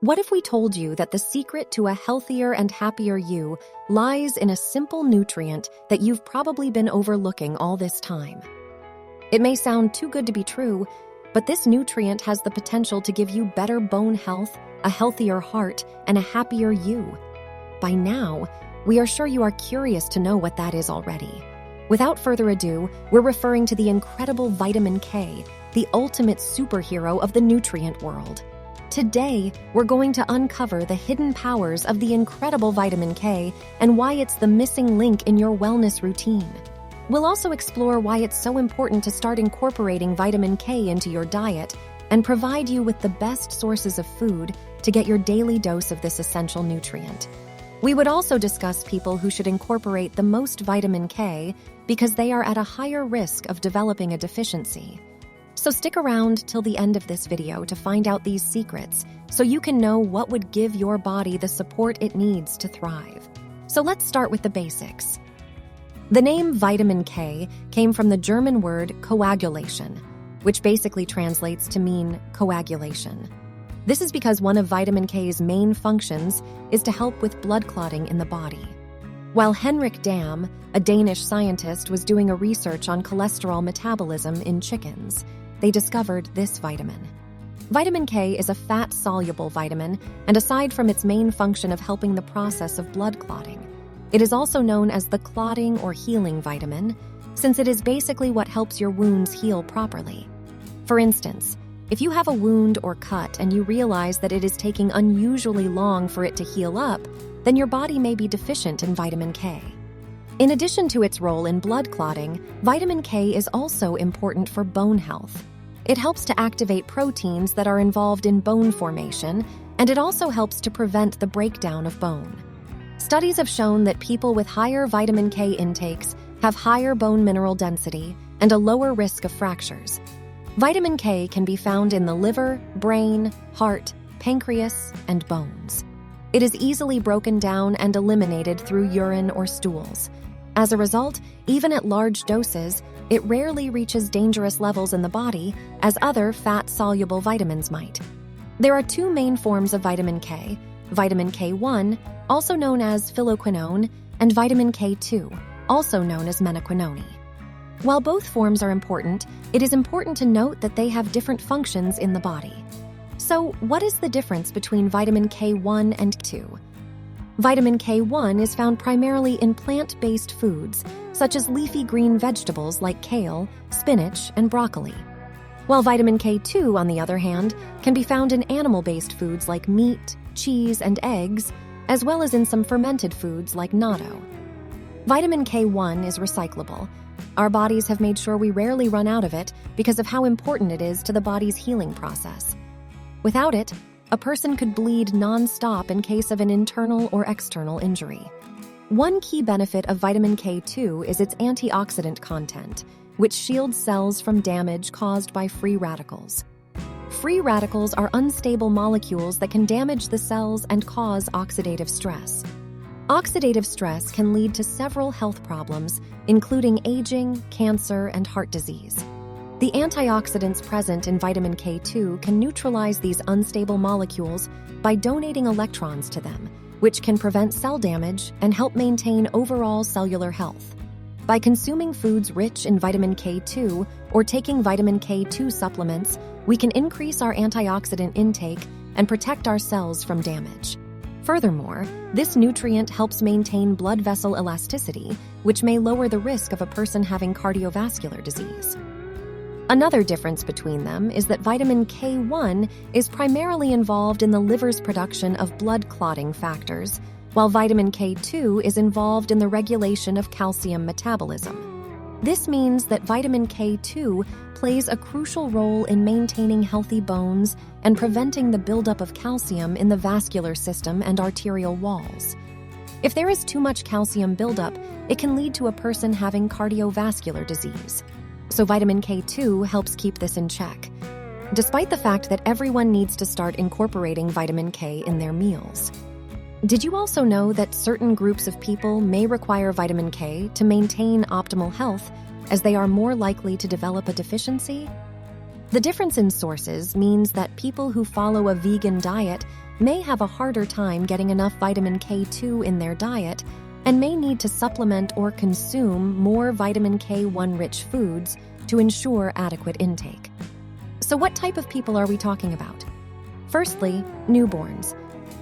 What if we told you that the secret to a healthier and happier you lies in a simple nutrient that you've probably been overlooking all this time? It may sound too good to be true, but this nutrient has the potential to give you better bone health, a healthier heart, and a happier you. By now, we are sure you are curious to know what that is already. Without further ado, we're referring to the incredible vitamin K, the ultimate superhero of the nutrient world. Today, we're going to uncover the hidden powers of the incredible vitamin K and why it's the missing link in your wellness routine. We'll also explore why it's so important to start incorporating vitamin K into your diet and provide you with the best sources of food to get your daily dose of this essential nutrient. We would also discuss people who should incorporate the most vitamin K because they are at a higher risk of developing a deficiency. So stick around till the end of this video to find out these secrets so you can know what would give your body the support it needs to thrive. So let's start with the basics. The name vitamin K came from the German word coagulation, which basically translates to mean coagulation. This is because one of vitamin K's main functions is to help with blood clotting in the body. While Henrik Dam, a Danish scientist, was doing a research on cholesterol metabolism in chickens, they discovered this vitamin. Vitamin K is a fat-soluble vitamin, and aside from its main function of helping the process of blood clotting, it is also known as the clotting or healing vitamin, since it is basically what helps your wounds heal properly. For instance, if you have a wound or cut and you realize that it is taking unusually long for it to heal up, then your body may be deficient in vitamin K. In addition to its role in blood clotting, vitamin K is also important for bone health. It helps to activate proteins that are involved in bone formation, and it also helps to prevent the breakdown of bone. Studies have shown that people with higher vitamin K intakes have higher bone mineral density and a lower risk of fractures. Vitamin K can be found in the liver, brain, heart, pancreas, and bones. It is easily broken down and eliminated through urine or stools. As a result, even at large doses, it rarely reaches dangerous levels in the body as other fat-soluble vitamins might. There are two main forms of vitamin K, vitamin K1, also known as phylloquinone, and vitamin K2, also known as menaquinone. While both forms are important, it is important to note that they have different functions in the body. So, what is the difference between vitamin K1 and K2? Vitamin K1 is found primarily in plant-based foods, such as leafy green vegetables like kale, spinach, and broccoli. While vitamin K2, on the other hand, can be found in animal-based foods like meat, cheese, and eggs, as well as in some fermented foods like natto. Vitamin K1 is recyclable. Our bodies have made sure we rarely run out of it because of how important it is to the body's healing process. Without it, a person could bleed non-stop in case of an internal or external injury. One key benefit of vitamin K2 is its antioxidant content, which shields cells from damage caused by free radicals. Free radicals are unstable molecules that can damage the cells and cause oxidative stress. Oxidative stress can lead to several health problems, including aging, cancer, and heart disease. The antioxidants present in vitamin K2 can neutralize these unstable molecules by donating electrons to them, which can prevent cell damage and help maintain overall cellular health. By consuming foods rich in vitamin K2 or taking vitamin K2 supplements, we can increase our antioxidant intake and protect our cells from damage. Furthermore, this nutrient helps maintain blood vessel elasticity, which may lower the risk of a person having cardiovascular disease. Another difference between them is that vitamin K1 is primarily involved in the liver's production of blood clotting factors, while vitamin K2 is involved in the regulation of calcium metabolism. This means that vitamin K2 plays a crucial role in maintaining healthy bones and preventing the buildup of calcium in the vascular system and arterial walls. If there is too much calcium buildup, it can lead to a person having cardiovascular disease. So vitamin K2 helps keep this in check, despite the fact that everyone needs to start incorporating vitamin K in their meals. Did you also know that certain groups of people may require vitamin K to maintain optimal health, as they are more likely to develop a deficiency? The difference in sources means that people who follow a vegan diet may have a harder time getting enough vitamin K2 in their diet and may need to supplement or consume more vitamin K1-rich foods to ensure adequate intake. So what type of people are we talking about? Firstly, newborns.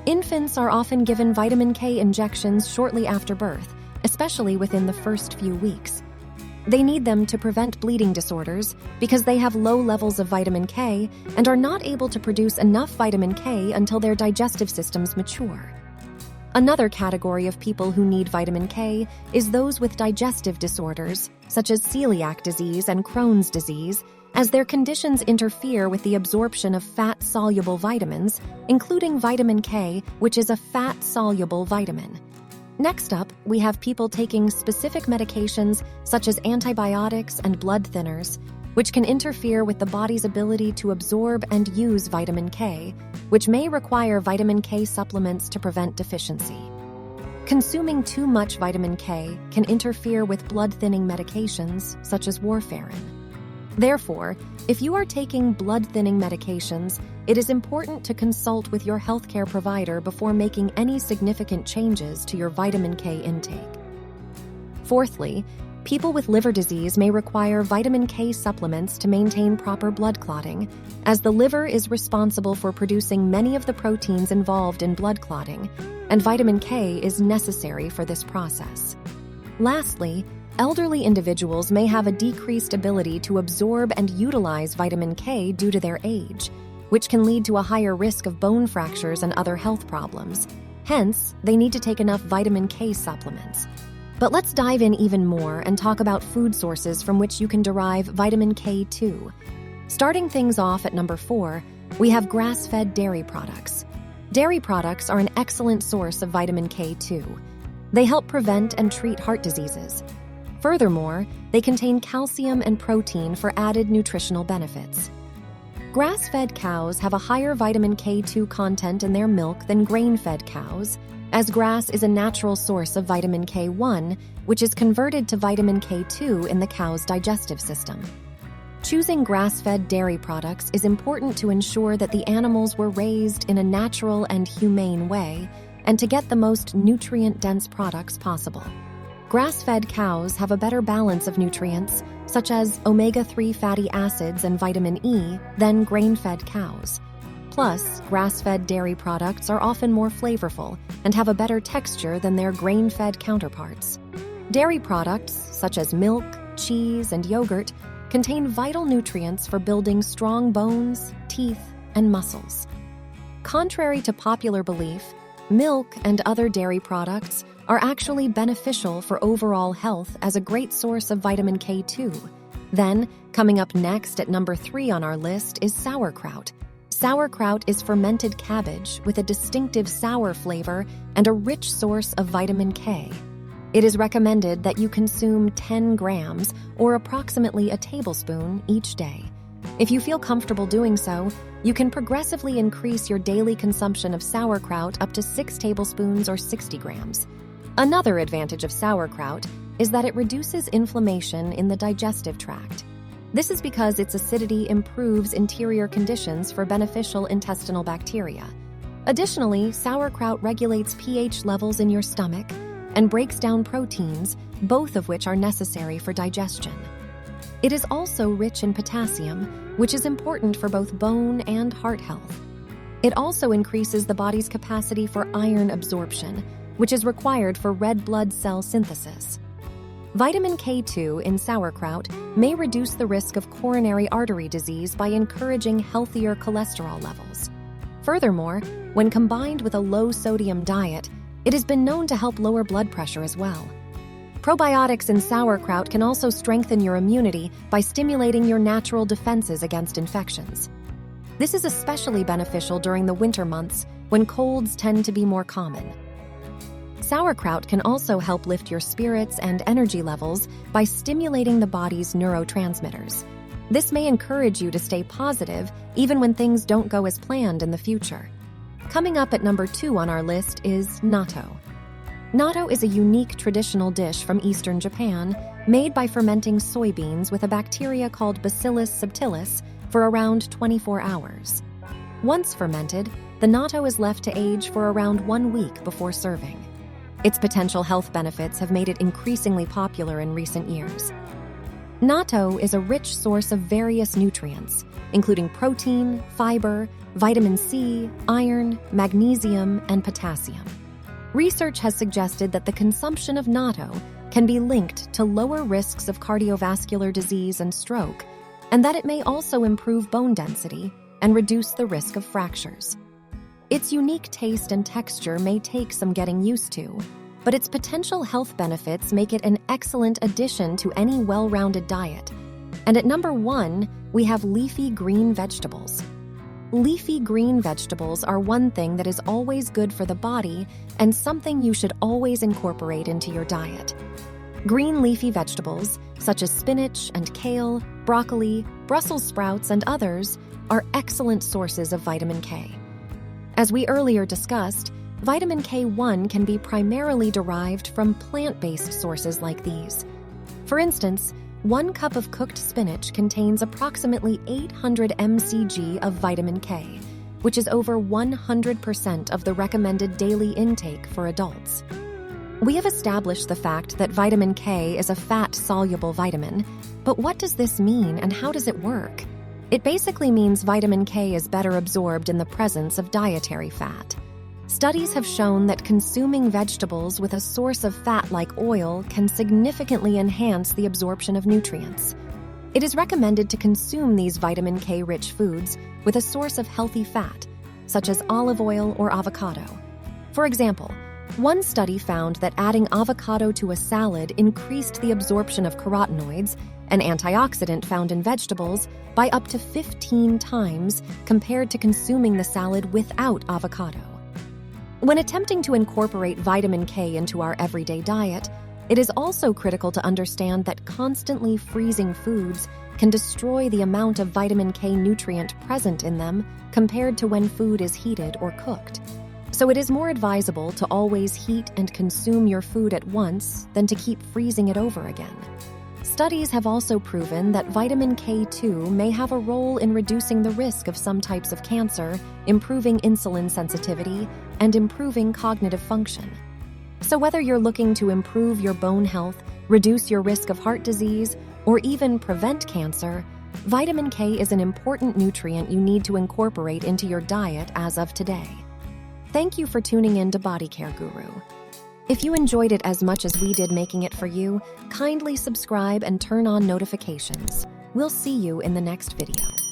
Infants are often given vitamin K injections shortly after birth, especially within the first few weeks. They need them to prevent bleeding disorders because they have low levels of vitamin K and are not able to produce enough vitamin K until their digestive systems mature. Another category of people who need vitamin K is those with digestive disorders, such as celiac disease and Crohn's disease, as their conditions interfere with the absorption of fat-soluble vitamins, including vitamin K, which is a fat-soluble vitamin. Next up, we have people taking specific medications such as antibiotics and blood thinners, which can interfere with the body's ability to absorb and use vitamin K, which may require vitamin K supplements to prevent deficiency. Consuming too much vitamin K can interfere with blood-thinning medications such as warfarin. Therefore, if you are taking blood-thinning medications, it is important to consult with your healthcare provider before making any significant changes to your vitamin K intake. Fourthly, people with liver disease may require vitamin K supplements to maintain proper blood clotting, as the liver is responsible for producing many of the proteins involved in blood clotting, and vitamin K is necessary for this process. Lastly, elderly individuals may have a decreased ability to absorb and utilize vitamin K due to their age, which can lead to a higher risk of bone fractures and other health problems. Hence, they need to take enough vitamin K supplements. But let's dive in even more and talk about food sources from which you can derive vitamin K2. Starting things off at number 4, we have grass-fed dairy products. Dairy products are an excellent source of vitamin K2. They help prevent and treat heart diseases. Furthermore, they contain calcium and protein for added nutritional benefits. Grass-fed cows have a higher vitamin K2 content in their milk than grain-fed cows, as grass is a natural source of vitamin K1, which is converted to vitamin K2 in the cow's digestive system. Choosing grass-fed dairy products is important to ensure that the animals were raised in a natural and humane way and to get the most nutrient-dense products possible. Grass-fed cows have a better balance of nutrients, such as omega-3 fatty acids and vitamin E, than grain-fed cows. Plus, grass-fed dairy products are often more flavorful and have a better texture than their grain-fed counterparts. Dairy products, such as milk, cheese, and yogurt, contain vital nutrients for building strong bones, teeth, and muscles. Contrary to popular belief, milk and other dairy products are actually beneficial for overall health as a great source of vitamin K2. Then, coming up next at number 3 on our list is sauerkraut. Sauerkraut is fermented cabbage with a distinctive sour flavor and a rich source of vitamin K. It is recommended that you consume 10 grams, or approximately a tablespoon, each day. If you feel comfortable doing so, you can progressively increase your daily consumption of sauerkraut up to 6 tablespoons or 60 grams. Another advantage of sauerkraut is that it reduces inflammation in the digestive tract. This is because its acidity improves interior conditions for beneficial intestinal bacteria. Additionally, sauerkraut regulates pH levels in your stomach and breaks down proteins, both of which are necessary for digestion. It is also rich in potassium, which is important for both bone and heart health. It also increases the body's capacity for iron absorption, which is required for red blood cell synthesis. Vitamin K2 in sauerkraut may reduce the risk of coronary artery disease by encouraging healthier cholesterol levels. Furthermore, when combined with a low-sodium diet, it has been known to help lower blood pressure as well. Probiotics in sauerkraut can also strengthen your immunity by stimulating your natural defenses against infections. This is especially beneficial during the winter months when colds tend to be more common. Sauerkraut can also help lift your spirits and energy levels by stimulating the body's neurotransmitters. This may encourage you to stay positive even when things don't go as planned in the future. Coming up at number 2 on our list is natto. Natto is a unique traditional dish from eastern Japan made by fermenting soybeans with a bacteria called Bacillus subtilis for around 24 hours. Once fermented, the natto is left to age for around 1 week before serving. Its potential health benefits have made it increasingly popular in recent years. Natto is a rich source of various nutrients, including protein, fiber, vitamin C, iron, magnesium, and potassium. Research has suggested that the consumption of natto can be linked to lower risks of cardiovascular disease and stroke, and that it may also improve bone density and reduce the risk of fractures. Its unique taste and texture may take some getting used to, but its potential health benefits make it an excellent addition to any well-rounded diet. And at number 1, we have leafy green vegetables. Leafy green vegetables are one thing that is always good for the body and something you should always incorporate into your diet. Green leafy vegetables, such as spinach and kale, broccoli, Brussels sprouts, and others, are excellent sources of vitamin K. As we earlier discussed, vitamin K1 can be primarily derived from plant-based sources like these. For instance, 1 cup of cooked spinach contains approximately 800 mcg of vitamin K, which is over 100% of the recommended daily intake for adults. We have established the fact that vitamin K is a fat-soluble vitamin, but what does this mean and how does it work? It basically means vitamin K is better absorbed in the presence of dietary fat. Studies have shown that consuming vegetables with a source of fat like oil can significantly enhance the absorption of nutrients. It is recommended to consume these vitamin K-rich foods with a source of healthy fat, such as olive oil or avocado. For example, one study found that adding avocado to a salad increased the absorption of carotenoids, an antioxidant found in vegetables, by up to 15 times compared to consuming the salad without avocado. When attempting to incorporate vitamin K into our everyday diet, it is also critical to understand that constantly freezing foods can destroy the amount of vitamin K nutrient present in them compared to when food is heated or cooked. So it is more advisable to always heat and consume your food at once than to keep freezing it over again. Studies have also proven that vitamin K2 may have a role in reducing the risk of some types of cancer, improving insulin sensitivity, and improving cognitive function. So whether you're looking to improve your bone health, reduce your risk of heart disease, or even prevent cancer, vitamin K is an important nutrient you need to incorporate into your diet as of today. Thank you for tuning in to Body Care Guru. If you enjoyed it as much as we did making it for you, kindly subscribe and turn on notifications. We'll see you in the next video.